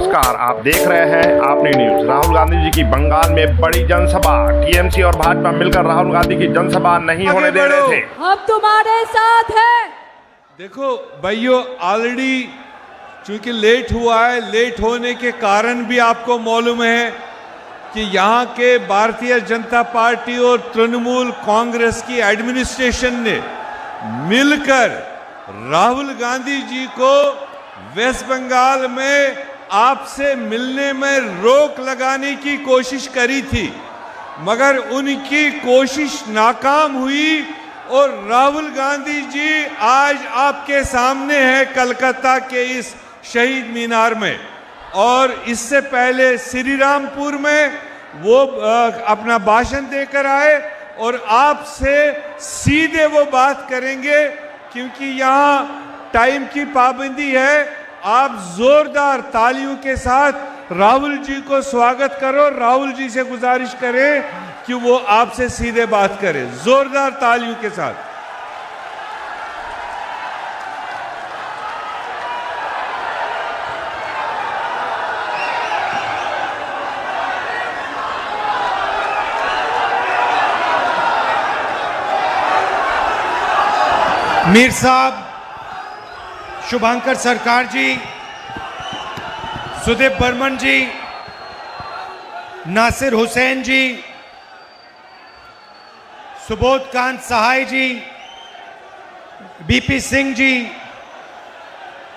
नमस्कार, आप देख रहे हैं आपने न्यूज। राहुल गांधी जी की बंगाल में बड़ी जनसभा। टीएमसी और भाजपा मिलकर राहुल गांधी की जनसभा नहीं होने दे रहे थे। हम तुम्हारे साथ हैं। देखो भाइयों, ऑलरेडी चूंकि लेट हुआ है, लेट होने के कारण भी आपको मालूम है कि यहाँ के भारतीय जनता पार्टी और तृणमूल कांग्रेस की एडमिनिस्ट्रेशन ने मिलकर राहुल गांधी जी को वेस्ट बंगाल में आपसे मिलने में रोक लगाने की कोशिश करी थी, मगर उनकी कोशिश नाकाम हुई और राहुल गांधी जी आज आपके सामने है कलकत्ता के इस शहीद मीनार में। और इससे पहले श्री रामपुर में वो अपना भाषण देकर आए और आपसे सीधे वो बात करेंगे, क्योंकि यहाँ टाइम की पाबंदी है। आप जोरदार तालियों के साथ राहुल जी को स्वागत करो। राहुल जी से गुजारिश करें कि वो आपसे सीधे बात करें, जोरदार तालियों के साथ। मीर साहब, शुभंकर सरकार जी, सुदीप बर्मन जी, नासिर हुसैन जी, सुबोध कांत सहाय जी, बीपी सिंह जी,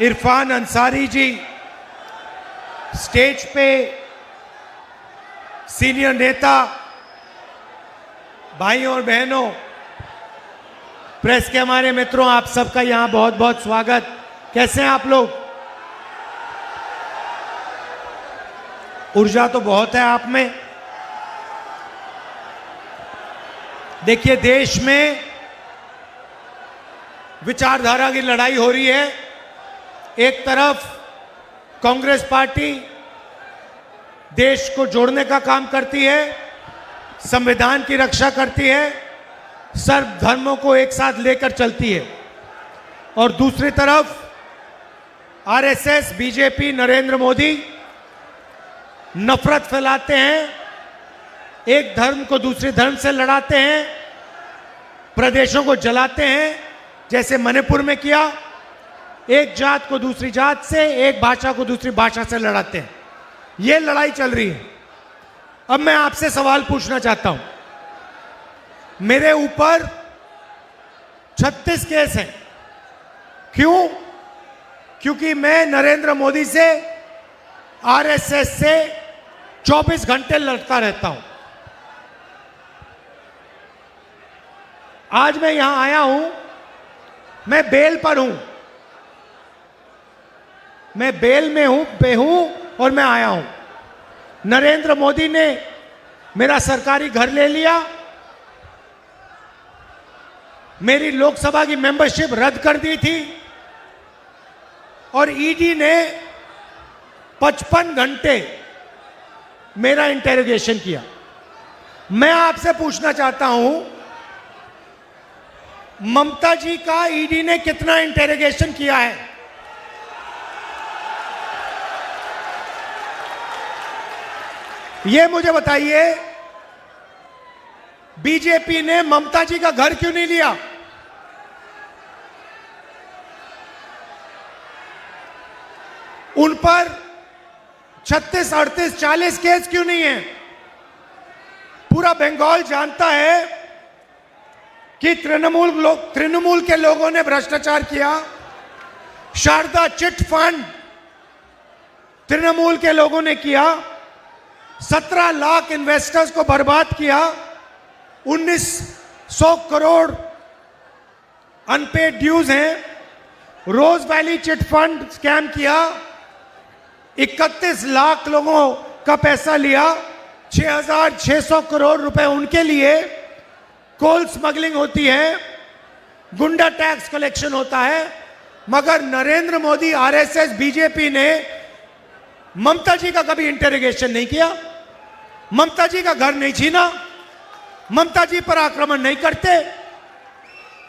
इरफान अंसारी जी, स्टेज पे सीनियर नेता, भाइयों और बहनों, प्रेस के हमारे मित्रों, आप सबका यहां बहुत बहुत स्वागत। कैसे हैं आप लोग? ऊर्जा तो बहुत है आप में। देखिए, देश में विचारधारा की लड़ाई हो रही है। एक तरफ कांग्रेस पार्टी देश को जोड़ने का काम करती है, संविधान की रक्षा करती है, सर्व धर्मों को एक साथ लेकर चलती है, और दूसरी तरफ आरएसएस, बीजेपी, नरेंद्र मोदी नफरत फैलाते हैं, एक धर्म को दूसरे धर्म से लड़ाते हैं, प्रदेशों को जलाते हैं, जैसे मणिपुर में किया, एक जात को दूसरी जात से, एक भाषा को दूसरी भाषा से लड़ाते हैं। यह लड़ाई चल रही है। अब मैं आपसे सवाल पूछना चाहता हूं। मेरे ऊपर 36 केस हैं। क्यों? क्योंकि मैं नरेंद्र मोदी से, आरएसएस से 24 घंटे लड़ता रहता हूं। आज मैं यहां आया हूं, मैं बेल पर हूं, मैं बेल में हूं और मैं आया हूं। नरेंद्र मोदी ने मेरा सरकारी घर ले लिया, मेरी लोकसभा की मेंबरशिप रद्द कर दी थी, और ईडी ने 55 घंटे मेरा इंटेरोगेशन किया। मैं आपसे पूछना चाहता हूं, ममता जी का ईडी ने कितना इंटेरोगेशन किया है? यह मुझे बताइए। बीजेपी ने ममता जी का घर क्यों नहीं लिया? उन पर 36, 38, 40 केस क्यों नहीं है? पूरा बंगाल जानता है कि तृणमूल के लोगों ने भ्रष्टाचार किया। शारदा चिट फंड तृणमूल के लोगों ने किया। 17 लाख इन्वेस्टर्स को बर्बाद किया। 1900 करोड़ अनपेड ड्यूज हैं। रोज वैली चिट फंड स्कैम किया। 31 लाख लोगों का पैसा लिया। 6600 करोड़ रुपए उनके लिए। कोल स्मगलिंग होती है, गुंडा टैक्स कलेक्शन होता है, मगर नरेंद्र मोदी, आरएसएस, बीजेपी ने ममता जी का कभी इंटेरोगेशन नहीं किया, ममता जी का घर नहीं छीना, ममता जी पर आक्रमण नहीं करते।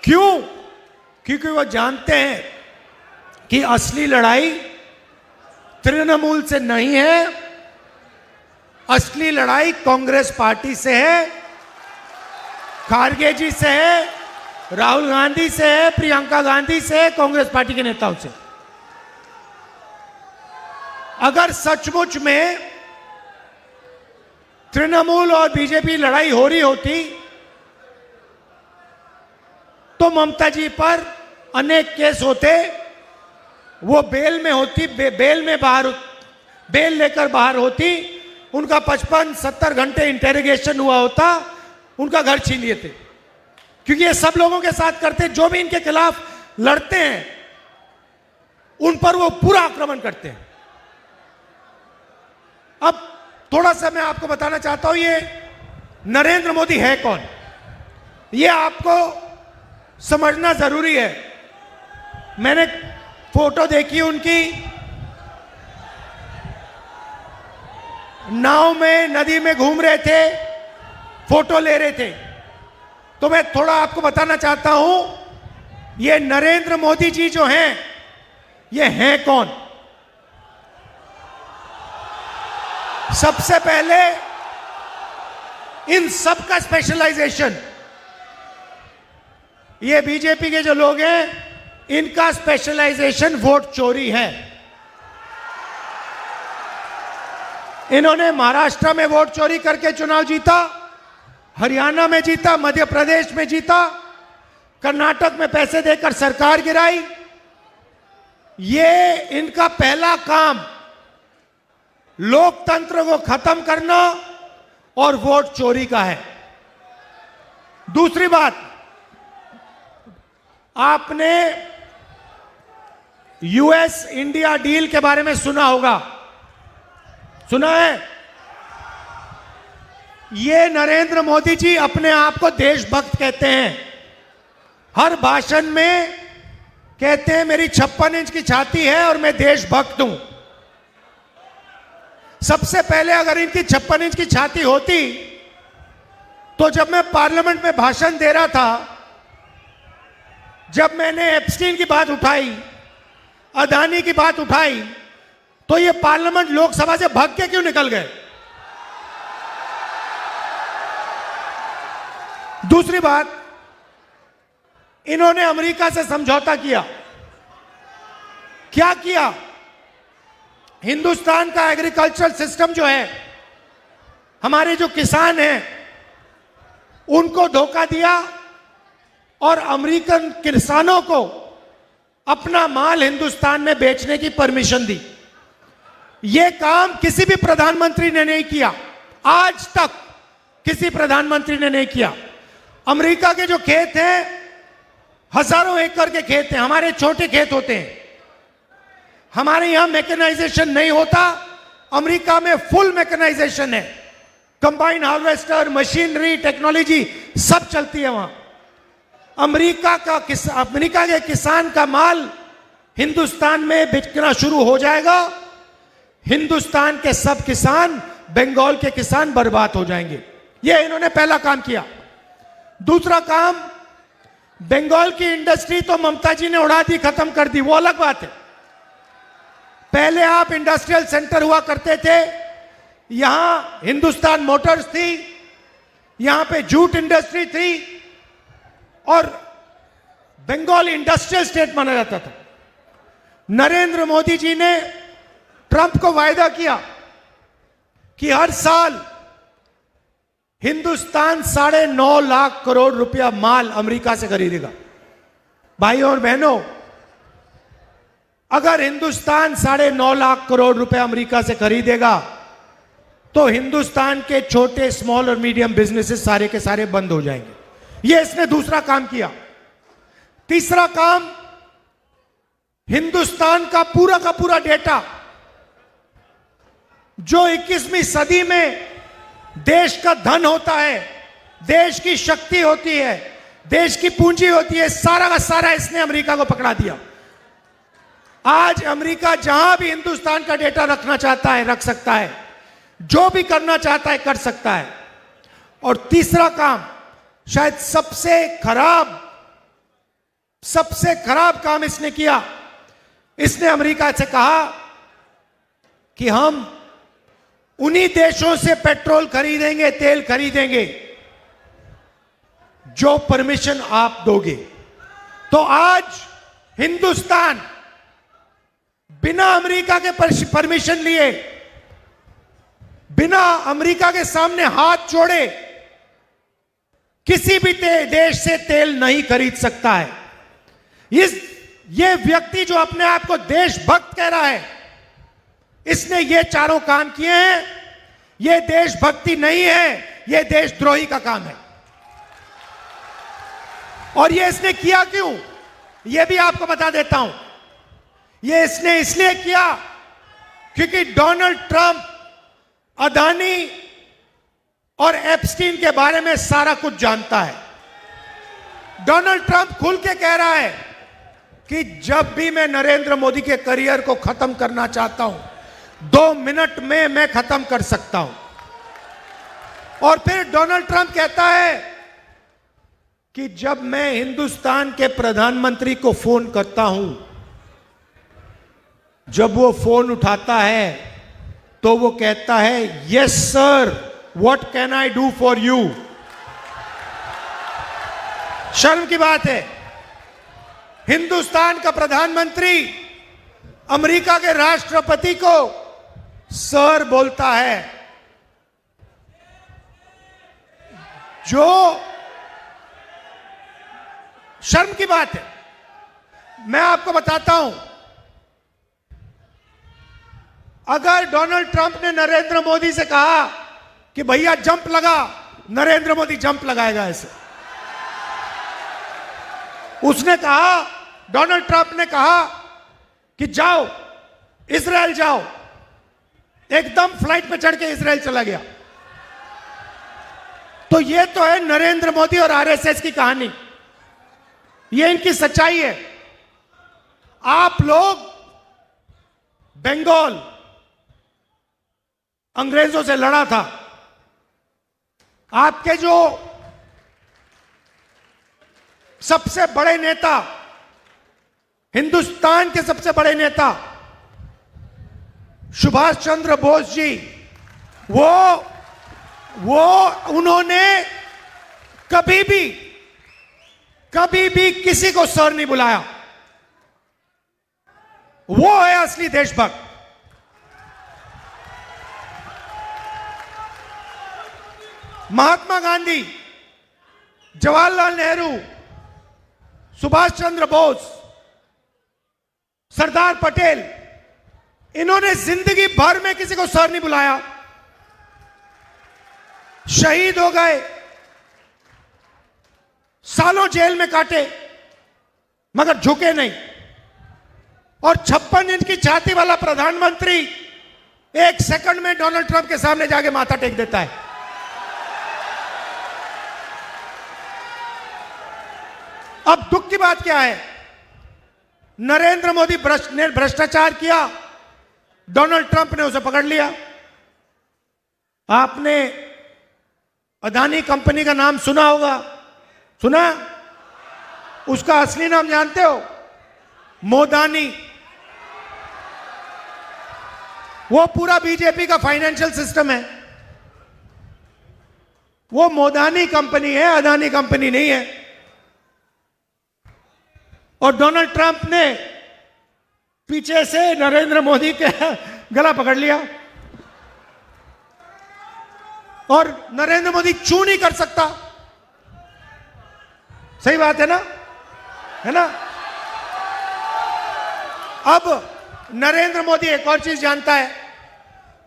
क्यों? क्योंकि वो जानते हैं कि असली लड़ाई तृणमूल से नहीं है, असली लड़ाई कांग्रेस पार्टी से है, खारगे जी से है, राहुल गांधी से है, प्रियंका गांधी से है, कांग्रेस पार्टी के नेताओं से। अगर सचमुच में तृणमूल और बीजेपी लड़ाई हो रही होती तो ममता जी पर अनेक केस होते, वो बेल में होती, बेल लेकर बाहर होती, उनका 55-70 घंटे इंटेरोगेशन हुआ होता, उनका घर छीन लिए थे। क्योंकि ये सब लोगों के साथ करते, जो भी इनके खिलाफ लड़ते हैं उन पर वो पूरा आक्रमण करते हैं। अब थोड़ा सा मैं आपको बताना चाहता हूं, ये नरेंद्र मोदी है कौन, ये आपको समझना जरूरी है। मैंने फोटो देखी उनकी, नाव में नदी में घूम रहे थे, फोटो ले रहे थे। तो मैं थोड़ा आपको बताना चाहता हूं, ये नरेंद्र मोदी जी जो हैं, ये हैं कौन। सबसे पहले इन सब का स्पेशलाइजेशन, ये बीजेपी के जो लोग हैं इनका स्पेशलाइजेशन वोट चोरी है। इन्होंने महाराष्ट्र में वोट चोरी करके चुनाव जीता, हरियाणा में जीता, मध्य प्रदेश में जीता, कर्नाटक में पैसे देकर सरकार गिराई। ये इनका पहला काम लोकतंत्र को खत्म करना और वोट चोरी का है। दूसरी बात, आपने यूएस इंडिया डील के बारे में सुना होगा, सुना है? ये नरेंद्र मोदी जी अपने आप को देशभक्त कहते हैं। हर भाषण में कहते हैं मेरी 56 इंच की छाती है और मैं देशभक्त हूं। सबसे पहले अगर इनकी 56 इंच की छाती होती तो जब मैं पार्लियामेंट में भाषण दे रहा था, जब मैंने एप्स्टीन की बात उठाई, अदानी की बात उठाई, तो ये पार्लियामेंट लोकसभा से भाग के क्यों निकल गए? दूसरी बात, इन्होंने अमेरिका से समझौता किया। क्या किया? हिंदुस्तान का एग्रीकल्चरल सिस्टम जो है, हमारे जो किसान हैं उनको धोखा दिया और अमेरिकन किसानों को अपना माल हिंदुस्तान में बेचने की परमिशन दी। यह काम किसी भी प्रधानमंत्री ने नहीं किया, आज तक किसी प्रधानमंत्री ने नहीं किया। अमेरिका के जो खेत हैं, हजारों एकड़ के खेत हैं, हमारे छोटे खेत होते हैं। हमारे यहां मैकेनाइजेशन नहीं होता, अमेरिका में फुल मैकेनाइजेशन है, कंबाइन हार्वेस्टर, मशीनरी, टेक्नोलॉजी सब चलती है वहां। अमेरिका के किसान का माल हिंदुस्तान में बिकना शुरू हो जाएगा, हिंदुस्तान के सब किसान, बंगाल के किसान बर्बाद हो जाएंगे। यह इन्होंने पहला काम किया। दूसरा काम, बंगाल की इंडस्ट्री तो ममता जी ने उड़ा दी, खत्म कर दी, वो अलग बात है। पहले आप इंडस्ट्रियल सेंटर हुआ करते थे, यहां हिंदुस्तान मोटर्स थी, यहां पे जूट इंडस्ट्री थी और बंगाल इंडस्ट्रियल स्टेट माना जाता था। नरेंद्र मोदी जी ने ट्रंप को वायदा किया कि हर साल हिंदुस्तान 9.5 लाख करोड़ रुपया माल अमेरिका से खरीदेगा। भाइयों और बहनों, अगर हिंदुस्तान 9.5 लाख करोड़ रुपए अमेरिका से खरीदेगा तो हिंदुस्तान के छोटे स्मॉल और मीडियम बिजनेसेस सारे के सारे बंद हो जाएंगे। यह इसने दूसरा काम किया। तीसरा काम, हिंदुस्तान का पूरा डेटा जो 21वीं सदी में देश का धन होता है, देश की शक्ति होती है, देश की पूंजी होती है, सारा का सारा इसने अमेरिका को पकड़ा दिया। आज अमेरिका जहां भी हिंदुस्तान का डेटा रखना चाहता है रख सकता है, जो भी करना चाहता है कर सकता है। और तीसरा काम, शायद सबसे खराब काम इसने किया। इसने अमेरिका से कहा कि हम उन्हीं देशों से पेट्रोल खरीदेंगे, तेल खरीदेंगे जो परमिशन आप दोगे। तो आज हिंदुस्तान बिना अमेरिका के परमिशन लिए, बिना अमेरिका के सामने हाथ जोड़े किसी भी देश से तेल नहीं खरीद सकता है। ये व्यक्ति जो अपने आप को देशभक्त कह रहा है, इसने ये चारों काम किए हैं। ये देशभक्ति नहीं है, ये देशद्रोही का काम है। और ये इसने किया क्यों, ये भी आपको बता देता हूं। ये इसने इसलिए किया क्योंकि डोनाल्ड ट्रंप अदानी और एप्स्टीन के बारे में सारा कुछ जानता है। डोनाल्ड ट्रंप खुल के कह रहा है कि जब भी मैं नरेंद्र मोदी के करियर को खत्म करना चाहता हूं, 2 मिनट में मैं खत्म कर सकता हूं। और फिर डोनाल्ड ट्रंप कहता है कि जब मैं हिंदुस्तान के प्रधानमंत्री को फोन करता हूं, जब वो फोन उठाता है तो वो कहता है, yes sir, what can I do for you. शर्म की बात है, हिंदुस्तान का प्रधानमंत्री अमेरिका के राष्ट्रपति को सर बोलता है। जो शर्म की बात है। मैं आपको बताता हूं, अगर डोनाल्ड ट्रंप ने नरेंद्र मोदी से कहा कि भैया जंप लगा, नरेंद्र मोदी जंप लगाएगा ऐसे। उसने कहा, डोनाल्ड ट्रंप ने कहा कि जाओ इजराइल जाओ, एकदम फ्लाइट पे चढ़ के इजराइल चला गया। तो ये तो है नरेंद्र मोदी और आरएसएस की कहानी, ये इनकी सच्चाई है। आप लोग बंगाल अंग्रेजों से लड़ा था, आपके जो सबसे बड़े नेता, हिंदुस्तान के सबसे बड़े नेता सुभाष चंद्र बोस जी, वो उन्होंने कभी भी किसी को सर नहीं बुलाया। वो है असली देशभक्त। महात्मा गांधी, जवाहरलाल नेहरू, सुभाष चंद्र बोस, सरदार पटेल, इन्होंने जिंदगी भर में किसी को सर नहीं बुलाया। शहीद हो गए, सालों जेल में काटे, मगर झुके नहीं। और 56 इंच की छाती वाला प्रधानमंत्री 1 सेकंड में डोनाल्ड ट्रंप के सामने जाके माथा टेक देता है। अब दुख की बात क्या है, नरेंद्र मोदी ने भ्रष्टाचार किया, डोनाल्ड ट्रंप ने उसे पकड़ लिया। आपने अदानी कंपनी का नाम सुना होगा, सुना? उसका असली नाम जानते हो? मोदानी। वो पूरा बीजेपी का फाइनेंशियल सिस्टम है। वो मोदानी कंपनी है, अदानी कंपनी नहीं है। और डोनाल्ड ट्रंप ने पीछे से नरेंद्र मोदी के गला पकड़ लिया और नरेंद्र मोदी चू नहीं कर सकता। सही बात है ना, है ना? अब नरेंद्र मोदी एक और चीज जानता है।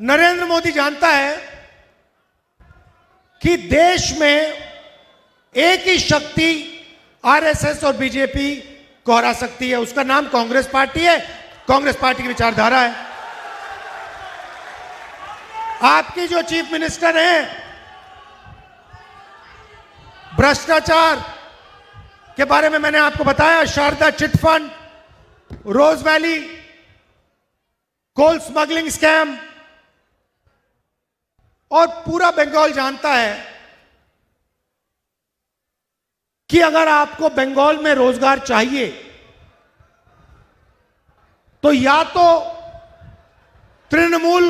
नरेंद्र मोदी जानता है कि देश में एक ही शक्ति आरएसएस और बीजेपी को हरा सकती है, उसका नाम कांग्रेस पार्टी है। कांग्रेस पार्टी की विचारधारा है। आपकी जो चीफ मिनिस्टर हैं, भ्रष्टाचार के बारे में मैंने आपको बताया, शारदा चिट फंड, रोज वैली, कोल स्मगलिंग स्कैम, और पूरा बंगाल जानता है कि अगर आपको बंगाल में रोजगार चाहिए तो या तो तृणमूल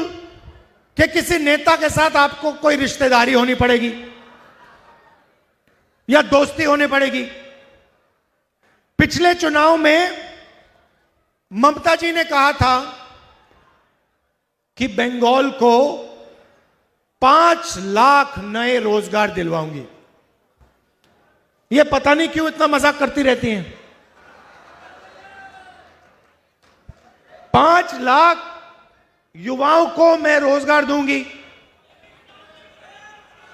के किसी नेता के साथ आपको कोई रिश्तेदारी होनी पड़ेगी या दोस्ती होनी पड़ेगी। पिछले चुनाव में ममता जी ने कहा था कि बंगाल को 5 लाख नए रोजगार दिलवाऊंगी। ये पता नहीं क्यों इतना मजाक करती रहती हैं। 5 लाख युवाओं को मैं रोजगार दूंगी।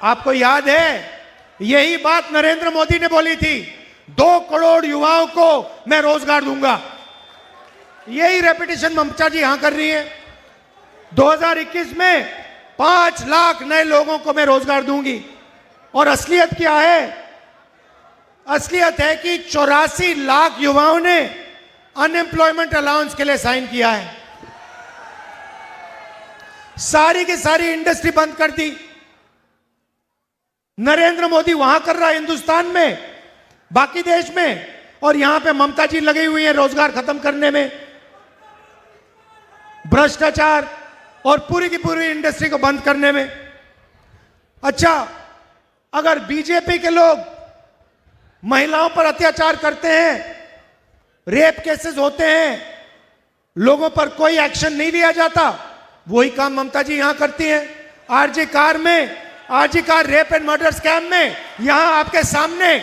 आपको याद है यही बात नरेंद्र मोदी ने बोली थी, 2 करोड़ युवाओं को मैं रोजगार दूंगा। यही रेपिटेशन ममता जी यहां कर रही है। 2021 में 5 लाख नए लोगों को मैं रोजगार दूंगी। और असलियत क्या है? असलियत है कि 84 लाख युवाओं ने अनएम्प्लॉयमेंट अलाउंस के लिए साइन किया है। सारी की सारी इंडस्ट्री बंद कर दी। नरेंद्र मोदी वहां कर रहा है हिंदुस्तान में, बाकी देश में, और यहां पे ममता जी लगी हुई है रोजगार खत्म करने में, भ्रष्टाचार और पूरी की पूरी इंडस्ट्री को बंद करने में। अच्छा, अगर बीजेपी के लोग महिलाओं पर अत्याचार करते हैं, रेप केसेस होते हैं, लोगों पर कोई एक्शन नहीं लिया जाता, वही काम ममता जी यहां करती हैं। RG Kar rape and murder scam में यहां आपके सामने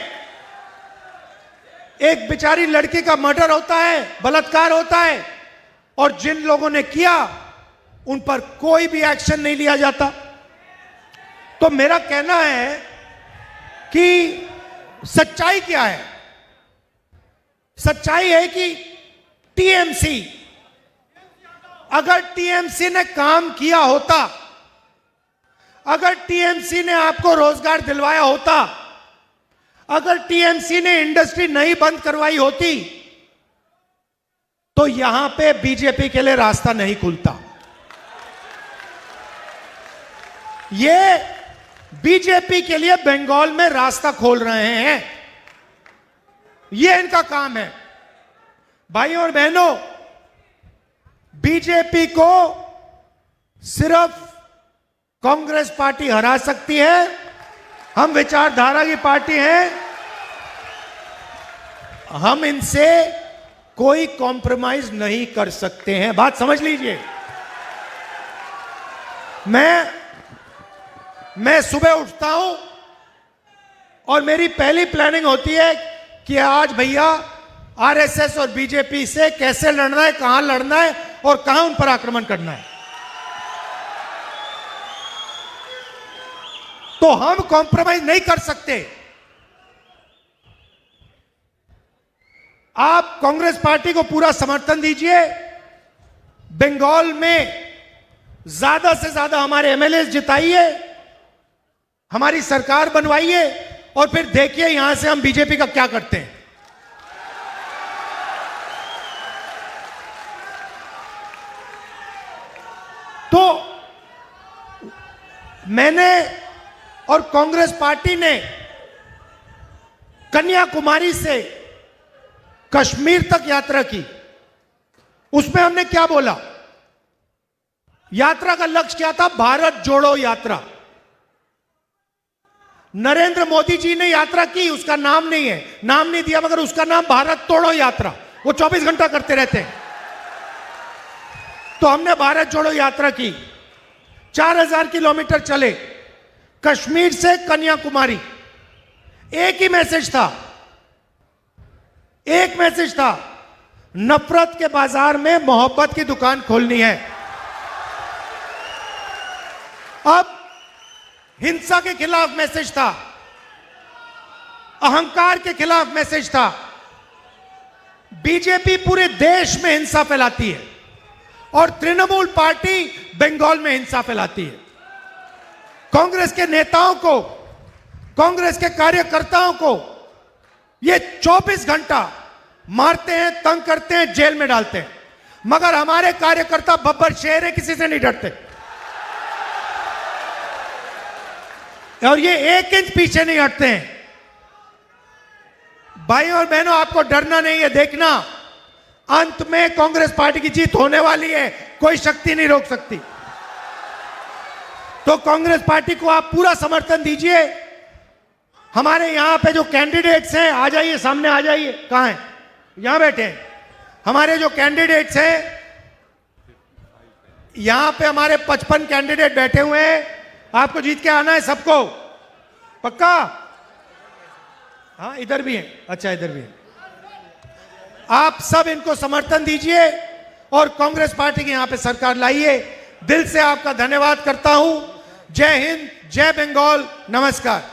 एक बेचारी लड़की का मर्डर होता है, बलात्कार होता है, और जिन लोगों ने किया उन पर कोई भी एक्शन नहीं लिया जाता। तो मेरा कहना है कि सच्चाई क्या है? सच्चाई है कि टीएमसी, अगर टीएमसी ने काम किया होता, अगर टीएमसी ने आपको रोजगार दिलवाया होता, अगर टीएमसी ने इंडस्ट्री नहीं बंद करवाई होती, तो यहां पे बीजेपी के लिए रास्ता नहीं खुलता। ये बीजेपी के लिए बंगाल में रास्ता खोल रहे हैं, ये इनका काम है। भाइयों और बहनों, बीजेपी को सिर्फ कांग्रेस पार्टी हरा सकती है। हम विचारधारा की पार्टी हैं, हम इनसे कोई कॉम्प्रोमाइज नहीं कर सकते हैं। बात समझ लीजिए। मैं सुबह उठता हूं और मेरी पहली प्लानिंग होती है कि आज भैया आरएसएस और बीजेपी से कैसे लड़ना है, कहां लड़ना है और कहां उन पर आक्रमण करना है। तो हम कॉम्प्रोमाइज नहीं कर सकते। आप कांग्रेस पार्टी को पूरा समर्थन दीजिए, बंगाल में ज्यादा से ज्यादा हमारे एमएलए जिताइए, हमारी सरकार बनवाइए, और फिर देखिए यहां से हम बीजेपी का क्या करते हैं। तो मैंने और कांग्रेस पार्टी ने कन्याकुमारी से कश्मीर तक यात्रा की। उसमें हमने क्या बोला? यात्रा का लक्ष्य क्या था? भारत जोड़ो यात्रा। नरेंद्र मोदी जी ने यात्रा की, उसका नाम नहीं है, नाम नहीं दिया, मगर उसका नाम भारत तोड़ो यात्रा। वो 24 घंटा करते रहते हैं। तो हमने भारत जोड़ो यात्रा की, 4000 किलोमीटर चले कश्मीर से कन्याकुमारी। एक ही मैसेज था, एक मैसेज था, नफरत के बाजार में मोहब्बत की दुकान खोलनी है। अब हिंसा के खिलाफ मैसेज था, अहंकार के खिलाफ मैसेज था। बीजेपी पूरे देश में हिंसा फैलाती है और तृणमूल पार्टी बंगाल में हिंसा फैलाती है। कांग्रेस के नेताओं को, कांग्रेस के कार्यकर्ताओं को ये 24 घंटा मारते हैं, तंग करते हैं, जेल में डालते हैं, मगर हमारे कार्यकर्ता बब्बर शेर है, किसी से नहीं डरते। और ये 1 इंच पीछे नहीं हटते हैं। भाइयों और बहनों, आपको डरना नहीं है। देखना, अंत में कांग्रेस पार्टी की जीत होने वाली है, कोई शक्ति नहीं रोक सकती। तो कांग्रेस पार्टी को आप पूरा समर्थन दीजिए। हमारे यहां पे जो कैंडिडेट्स हैं, आ जाइए सामने, आ जाइए। कहां हैं? यहां बैठे हैं। हमारे जो कैंडिडेट्स हैं, यहां पे हमारे 55 कैंडिडेट बैठे हुए हैं। आपको जीत के आना है सबको, पक्का? हाँ, इधर भी हैं। अच्छा, इधर भी हैं। आप सब इनको समर्थन दीजिए और कांग्रेस पार्टी की यहां पे सरकार लाइए। दिल से आपका धन्यवाद करता हूं। जय हिंद, जय बंगाल, नमस्कार।